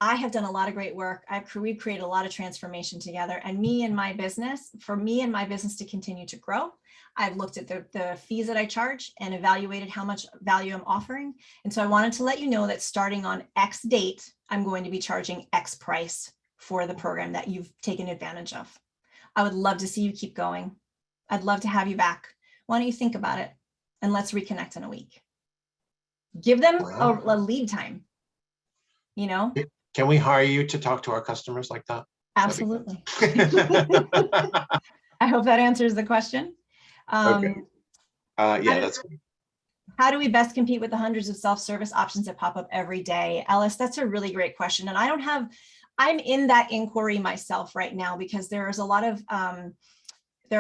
I have done a lot of great work. We've created a lot of transformation together, and for me and my business to continue to grow, I've looked at the fees that I charge and evaluated how much value I'm offering. And so I wanted to let you know that starting on X date, I'm going to be charging X price for the program that you've taken advantage of. I would love to see you keep going. I'd love to have you back. Why don't you think about it, and let's reconnect in a week. Give them a lead time, Can we hire you to talk to our customers like that? Absolutely. I hope that answers the question. Okay. Yeah, that's good. How do we best compete with the hundreds of self-service options that pop up every day? Alice, that's a really great question. And I'm in that inquiry myself right now, because there are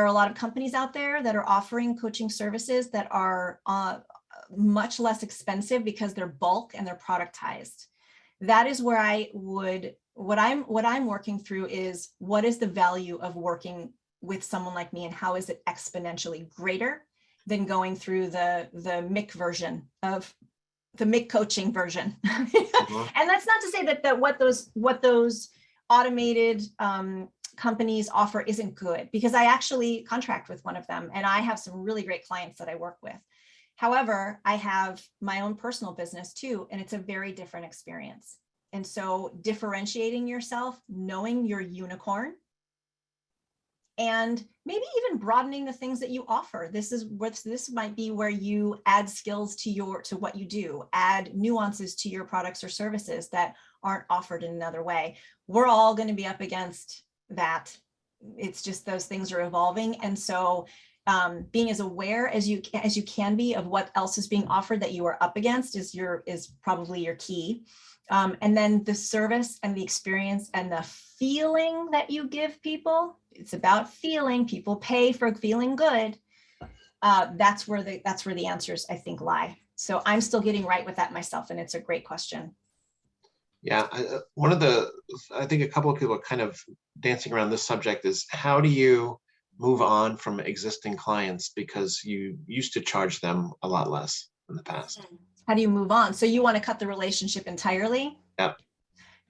a lot of companies out there that are offering coaching services that are much less expensive because they're bulk and they're productized. That is where what I'm working through is, what is the value of working with someone like me, and how is it exponentially greater than going through the MIC version of the MIC coaching version. And that's not to say that what those automated companies offer isn't good, because I actually contract with one of them and I have some really great clients that I work with. However, I have my own personal business too, and it's a very different experience. And so differentiating yourself, knowing your unicorn, and maybe even broadening the things that you offer. This might be where you add skills to what you do, add nuances to your products or services that aren't offered in another way. We're all going to be up against that. It's just those things are evolving. And so being as aware as you can be of what else is being offered that you are up against is probably your key. And then the service and the experience and the feeling that you give people. It's about feeling. People pay for feeling good. That's where the answers, I think, lie. So I'm still getting right with that myself, and it's a great question. Yeah, I think a couple of people are kind of dancing around this subject is, how do you move on from existing clients because you used to charge them a lot less in the past? How do you move on? So you want to cut the relationship entirely? Yep.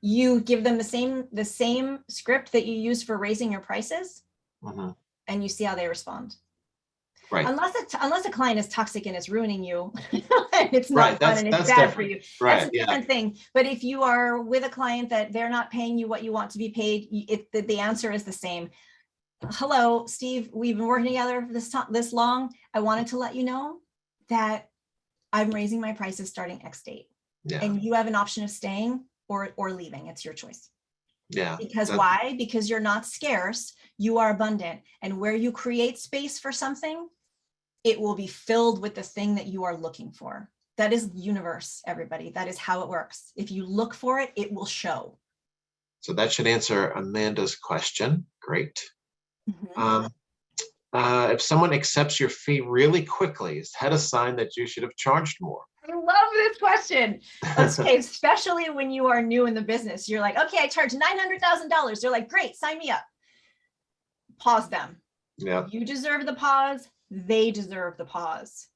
You give them the same script that you use for raising your prices, and you see how they respond. Right. Unless a client is toxic and it's ruining you, and it's not fun and it's bad for you. That's a different thing. But if you are with a client that they're not paying you what you want to be paid, the answer is the same. Hello, Steve, we've been working together this long. I wanted to let you know that I'm raising my prices starting X date. Yeah. And you have an option of staying or leaving. It's your choice. Yeah. Because why? Because you're not scarce, you are abundant. And where you create space for something, it will be filled with the thing that you are looking for. That is universe, everybody. That is how it works. If you look for it, it will show. So that should answer Amanda's question. Great. If someone accepts your fee really quickly, is that a sign that you should have charged more? I love this question. Okay, especially when you are new in the business. You're like, okay, I charge $900,000. They're like, great, sign me up. Pause them. Yeah. You deserve the pause. They deserve the pause.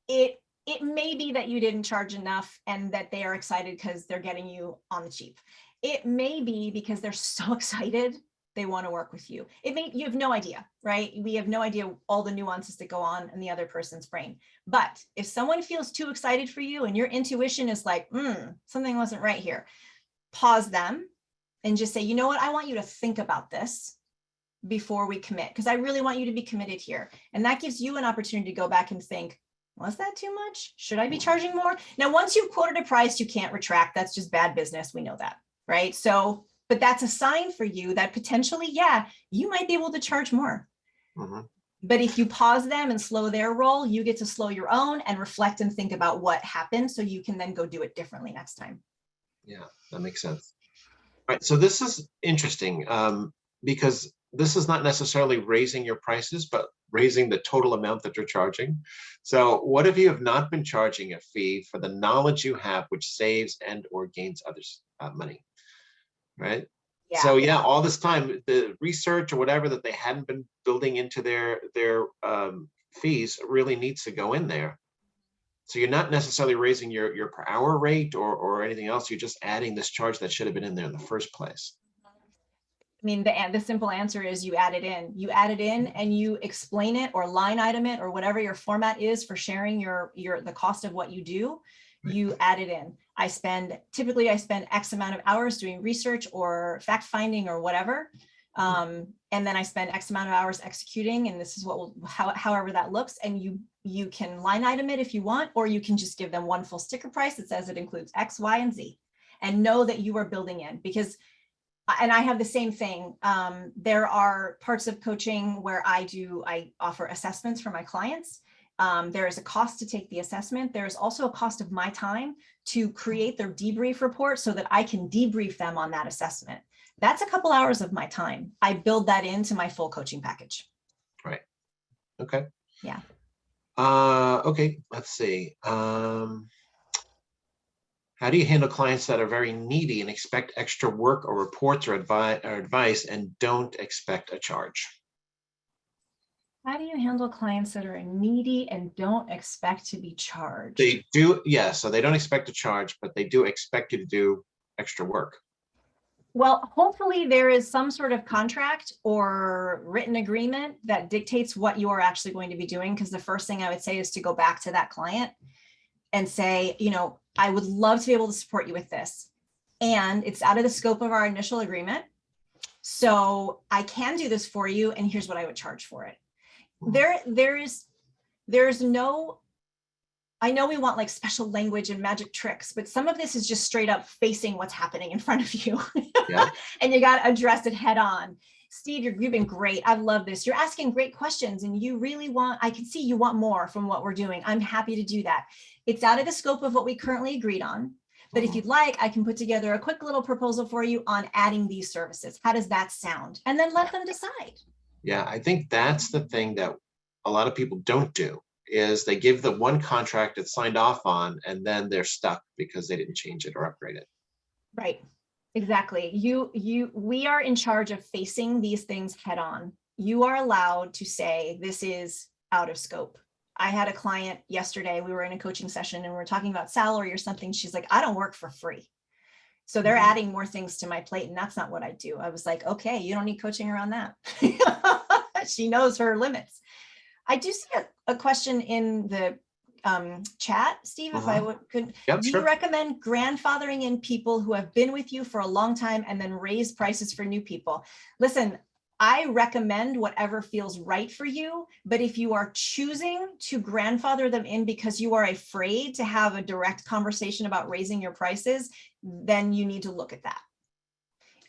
It may be that you didn't charge enough and that they are excited because they're getting you on the cheap. It may be because they're so excited they want to work with you. You have no idea, right? We have no idea all the nuances that go on in the other person's brain. But if someone feels too excited for you and your intuition is like, something wasn't right here, pause them and just say, you know what? I want you to think about this before we commit, because I really want you to be committed here. And that gives you an opportunity to go back and think, was that too much? Should I be charging more? Now, once you've quoted a price, you can't retract. That's just bad business. We know that, right? So, but that's a sign for you that potentially, yeah, you might be able to charge more. Mm-hmm. But if you pause them and slow their roll, you get to slow your own and reflect and think about what happened so you can then go do it differently next time. Yeah, that makes sense. All right, so this is interesting because this is not necessarily raising your prices, but raising the total amount that you're charging. So what if you have not been charging a fee for the knowledge you have, which saves and or gains others money, right? Yeah. So yeah, all this time, the research or whatever that they hadn't been building into their fees really needs to go in there. So you're not necessarily raising your per hour rate or anything else. You're just adding this charge that should have been in there in the first place. I mean, the simple answer is you add it in. You add it in and you explain it or line item it or whatever your format is for sharing the cost of what you do. Right. You add it in. Typically I spend X amount of hours doing research or fact finding or whatever. And then I spend X amount of hours executing, and this is however that looks. And you can line item it if you want, or you can just give them one full sticker price that says it includes X, Y, and Z, and know that you are building in. Because, and I have the same thing. There are parts of coaching where I offer assessments for my clients. There is a cost to take the assessment. There is also a cost of my time to create their debrief report so that I can debrief them on that assessment. That's a couple hours of my time. I build that into my full coaching package. Right. Okay. Yeah. Okay. Let's see. How do you handle clients that are very needy and expect extra work or reports or advice and don't expect a charge? How do you handle clients that are needy and don't expect to be charged? They do, yeah. So they don't expect a charge, but they do expect you to do extra work. Well, hopefully there is some sort of contract or written agreement that dictates what you are actually going to be doing. Because the first thing I would say is to go back to that client and say, I would love to be able to support you with this. And it's out of the scope of our initial agreement. So I can do this for you. And here's what I would charge for it. There's no, I know we want like special language and magic tricks, but some of this is just straight up facing what's happening in front of you. Yeah. And you got to address it head on. Steve, you've been great. I love this. You're asking great questions and you really I can see you want more from what we're doing. I'm happy to do that. It's out of the scope of what we currently agreed on. But if you'd like, I can put together a quick little proposal for you on adding these services. How does that sound? And then let them decide. Yeah, I think that's the thing that a lot of people don't do, is they give the one contract it's signed off on, and then they're stuck because they didn't change it or upgrade it. Right. Exactly. We are in charge of facing these things head on. You are allowed to say, this is out of scope. I had a client yesterday, we were in a coaching session and we were talking about salary or something. She's like, I don't work for free. So they're adding more things to my plate and that's not what I do. I was like, okay, you don't need coaching around that. She knows her limits. I do see a question in the chat, Steve, if I could. Yep, do you recommend grandfathering in people who have been with you for a long time and then raise prices for new people? Listen, I recommend whatever feels right for you, but if you are choosing to grandfather them in because you are afraid to have a direct conversation about raising your prices, then you need to look at that.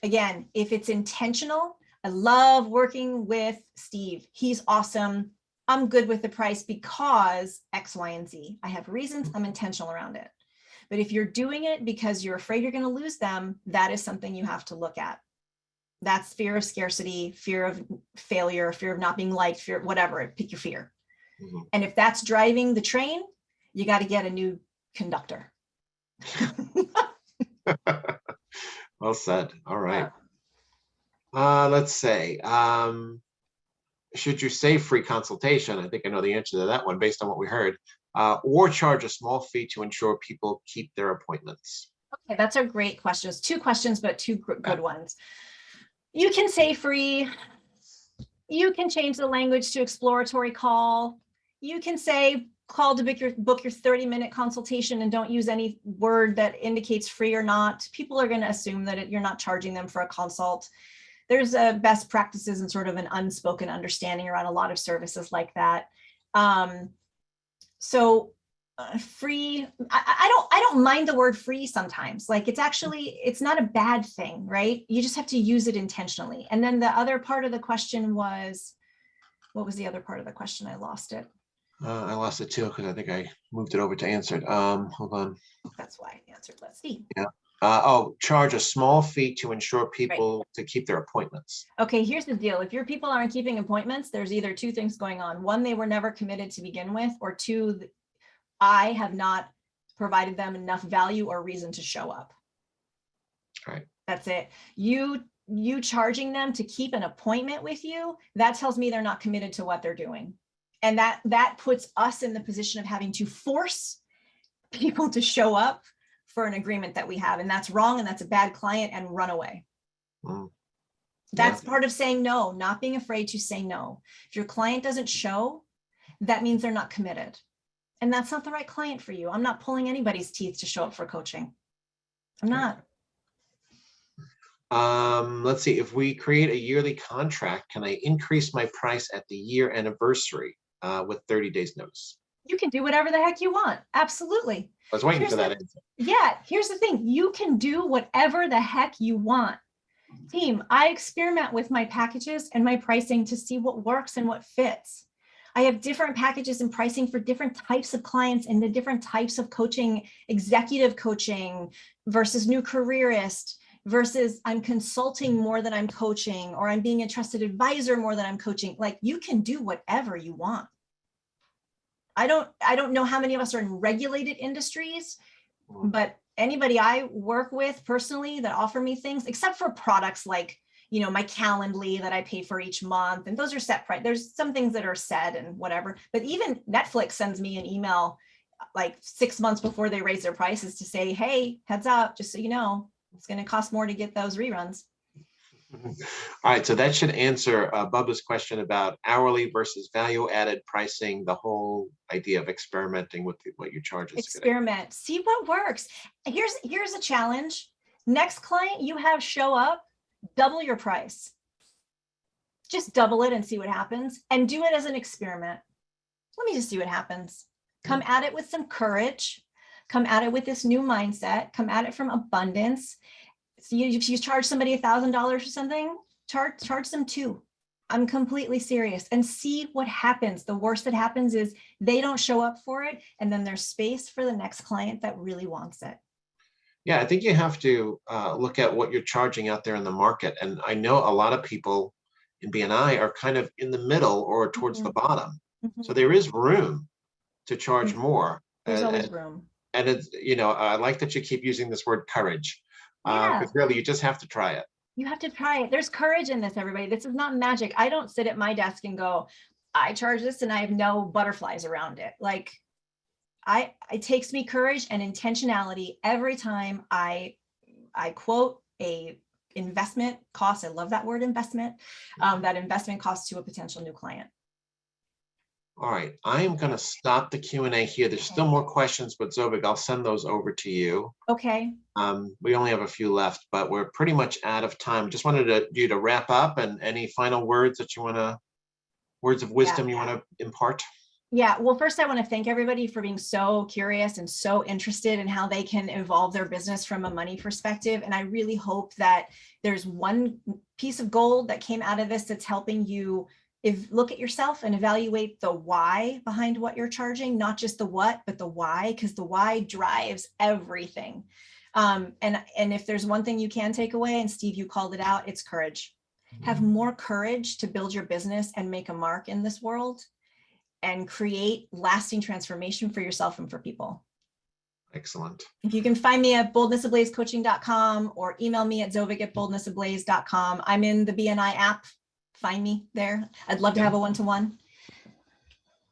Again, if it's intentional, I love working with Steve. He's awesome. I'm good with the price because X, Y, and Z. I have reasons, I'm intentional around it. But if you're doing it because you're afraid you're going to lose them, that is something you have to look at. That's fear of scarcity, fear of failure, fear of not being liked, fear, whatever, pick your fear. Mhm. And if that's driving the train, you got to get a new conductor. Well said. All right. Yeah. Let's say, should you say free consultation? I think I know the answer to that one based on what we heard, or charge a small fee to ensure people keep their appointments. Okay, that's a great question. It's two questions, but two Yeah. good ones. You can say free. You can change the language to exploratory call. You can say call to book your 30-minute consultation and don't use any word that indicates free or not. People are going to assume that you're not charging them for a consult. There's a best practices and sort of an unspoken understanding around a lot of services like that. So free, I don't mind the word free sometimes. Like it's not a bad thing, right? You just have to use it intentionally. And then the other part of the question was, what was the other part of the question? I lost it. I lost it too because I think I moved it over to answered. Hold on. That's why I answered. Let's see. Yeah. Charge a small fee to ensure people to keep their appointments. Okay, here's the deal. If your people aren't keeping appointments, there's either two things going on. One, they were never committed to begin with, or two, I have not provided them enough value or reason to show up. Right. That's it. You charging them to keep an appointment with you, that tells me they're not committed to what they're doing. And that puts us in the position of having to force people to show up for an agreement that we have. And that's wrong. And that's a bad client, and run away. That's part of saying no, not being afraid to say no. If your client doesn't show, that means they're not committed. And that's not the right client for you. I'm not pulling anybody's teeth to show up for coaching. I'm not. Let's see. If we create a yearly contract, can I increase my price at the year anniversary with 30 days notice? You can do whatever the heck you want. Absolutely. I was waiting for that answer. Yeah, here's the thing. You can do whatever the heck you want. Team, I experiment with my packages and my pricing to see what works and what fits. I have different packages and pricing for different types of clients and the different types of coaching, executive coaching versus new careerist versus I'm consulting more than I'm coaching, or I'm being a trusted advisor more than I'm coaching. Like, you can do whatever you want. I don't know how many of us are in regulated industries, but anybody I work with personally that offer me things, except for products like, my Calendly that I pay for each month, and those are set price. There's some things that are set and whatever, but even Netflix sends me an email like 6 months before they raise their prices to say, hey, heads up, just so you know, it's going to cost more to get those reruns. All right, so that should answer Bubba's question about hourly versus value-added pricing, the whole idea of experimenting with what your charges. Experiment, see what works. Here's a challenge. Next client you have show up, double your price. Just double it and see what happens, and do it as an experiment. Let me just see what happens. Come at it with some courage. Come at it with this new mindset. Come at it from abundance. So if you charge somebody $1,000 for something, charge them $2,000. I'm completely serious, and see what happens. The worst that happens is they don't show up for it, and then there's space for the next client that really wants it. Yeah, I think you have to look at what you're charging out there in the market. And I know a lot of people in BNI are kind of in the middle or towards the bottom. So there is room to charge more. There's always room. And it's, I like that you keep using this word courage. Because really, you just have to try it. You have to try it. There's courage in this, everybody. This is not magic. I don't sit at my desk and go, I charge this and I have no butterflies around it. Like, it takes me courage and intentionality every time I quote a investment cost. I love that word, investment. That investment cost to a potential new client. All right, I am going to stop the Q&A here. There's still more questions, but Zovig, I'll send those over to you. Okay. We only have a few left, but we're pretty much out of time. Just wanted you to wrap up, and any final words that you want to, words of wisdom you want to impart? Yeah, well, first I want to thank everybody for being so curious and so interested in how they can evolve their business from a money perspective. And I really hope that there's one piece of gold that came out of this that's helping you look at yourself and evaluate the why behind what you're charging, not just the what, but the why, because the why drives everything. And if there's one thing you can take away, and Steve, you called it out, it's courage. Have more courage to build your business and make a mark in this world and create lasting transformation for yourself and for people. Excellent. If you can find me at boldnessablazecoaching.com or email me at zovig@boldnessablaze.com. I'm in the BNI app. Find me there. I'd love to have a one-to-one.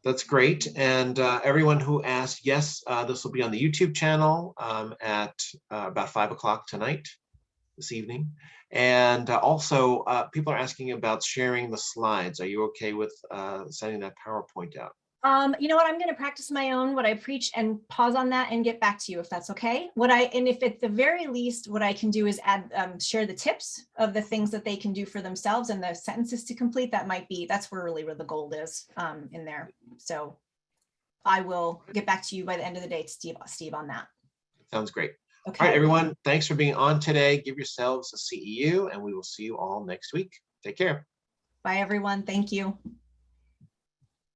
That's great. And everyone who asked, yes, this will be on the YouTube channel at about 5 o'clock tonight, this evening. And also people are asking about sharing the slides. Are you okay with sending that PowerPoint out? You know what, I'm going to practice my own, what I preach, and pause on that and get back to you if that's okay. And if at the very least, what I can do is add, share the tips of the things that they can do for themselves and the sentences to complete. That's where the gold is in there. So I will get back to you by the end of the day, Steve on that. Sounds great. Okay. All right, everyone. Thanks for being on today. Give yourselves a CEU, and we will see you all next week. Take care. Bye, everyone. Thank you.